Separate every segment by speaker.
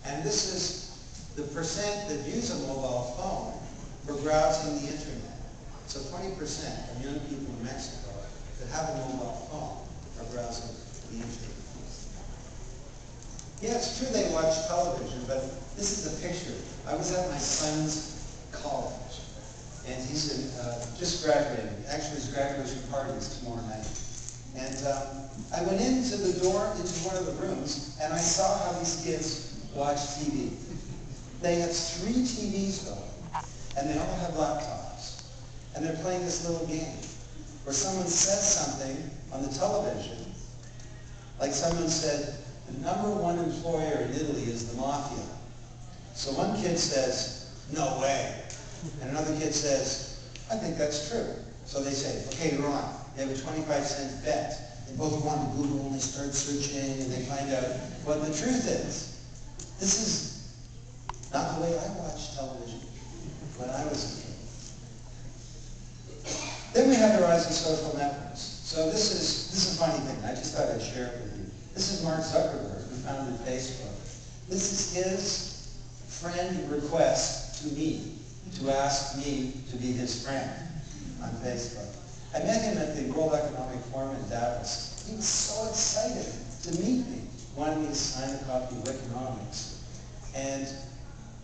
Speaker 1: And this is the percent that use a mobile phone for browsing the internet. So 20% of young people in Mexico that have a mobile phone are browsing the internet. Yeah, it's true they watch television, but this is a picture. I was at my son's college, and he's just graduating. Actually, his graduation party is tomorrow night. And I went into the door, into one of the rooms, and I saw how these kids watch TV. They have 3 TVs going, and they all have laptops. And they're playing this little game where someone says something on the television, like someone said, the #1 employer in Italy is the mafia. So one kid says, no way. And another kid says, I think that's true. So they say, okay, you're on. They have a 25-cent bet. They both go on to Google and they start searching and they find out what the truth is. This is not the way I watched television when I was a kid. Then we have the rise of social networks. So this is a funny thing. I just thought I'd share it with you. This is Mark Zuckerberg, who founded Facebook. This is his friend request to me, to ask me to be his friend on Facebook. I met him at the World Economic Forum in Davos. He was so excited to meet me, wanted me to sign a copy of Economics. And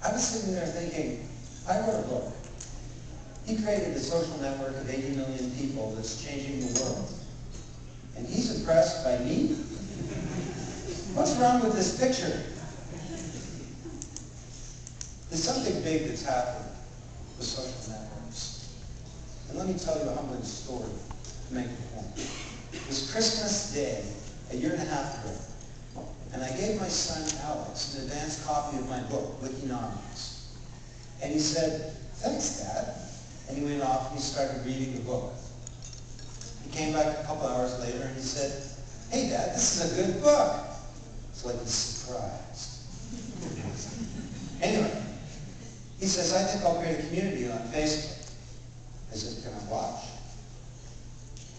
Speaker 1: I was sitting there thinking, I wrote a book. He created a social network of 80 million people that's changing the world. And he's impressed by me? What's wrong with this picture? There's something big that's happening with social networks. And let me tell you a humbling story to make the point. It was Christmas Day, a year and a half ago, and I gave my son Alex an advance copy of my book, Wikinomics. And he said, thanks, Dad. And he went off and he started reading the book. He came back a couple hours later and he said, hey, Dad, this is a good book. It's like he's surprised. Anyway, he says, I think I'll create a community on Facebook. I said, can I watch?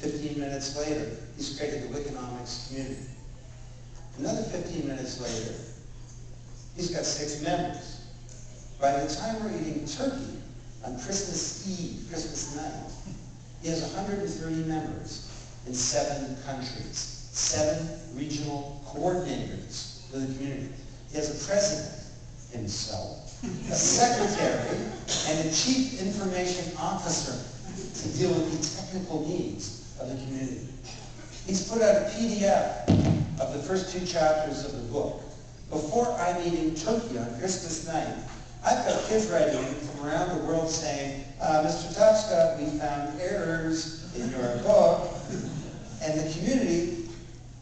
Speaker 1: 15 minutes later, he's created the Wikinomics community. Another 15 minutes later, he's got 6 members. By the time we're eating turkey on Christmas Eve, Christmas night, he has 130 members in 7 countries, 7 regional coordinators for the community. He has a president himself, a secretary, and a chief information officer to deal with the technical needs of the community. He's put out a PDF of the first 2 chapters of the book. Before I'm eating turkey on Christmas night, I've got kids writing in from around the world saying, Mr. Tapscott, we found errors in your book, and the community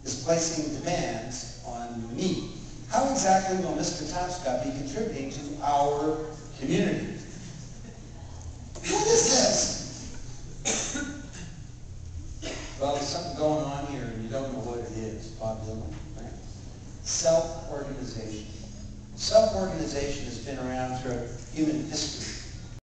Speaker 1: is placing demands on me. How exactly will Mr. Tapscott be contributing to our community? What is this? Well, there's something going on here and you don't know what it is, Bob Dylan, right? Self-organization. Self-organization has been around throughout human history.